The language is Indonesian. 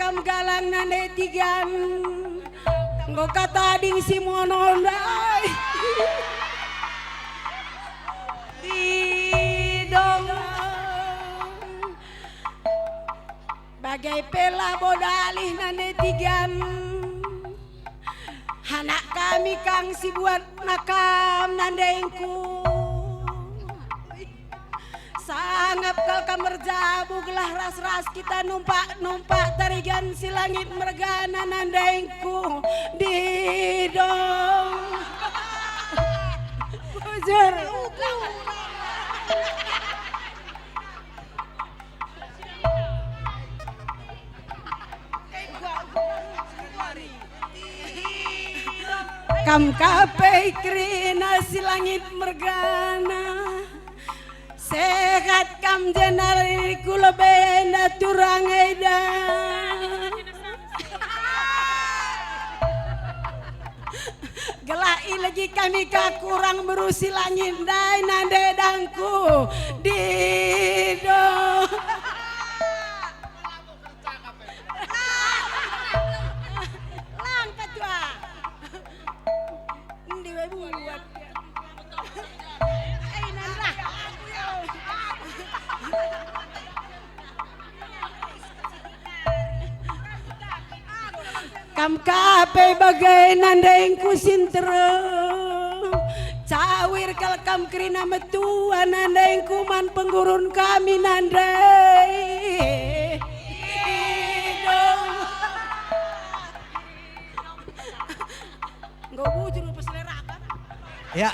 kam galang nane tigan nggo kata ding si monondai di dong bagai pela bodalih nane tigan anak kami kang si buat nakam nandengku sangat kal kamerjabu gelah ras-ras kita numpak tarigan si langit mergana nandengku di dong bujur kam kape krina si langit mergana sehat kam jenari kula benda turang edan gelai lagi kami kakurang berusi langit dai nandedangku dido lang ketua ndiwe buat kam kape bagai nandengku sintere cawir kal kam krina metua nandengku man penggurun kami nandai nggak bujur pas selera kan Ya.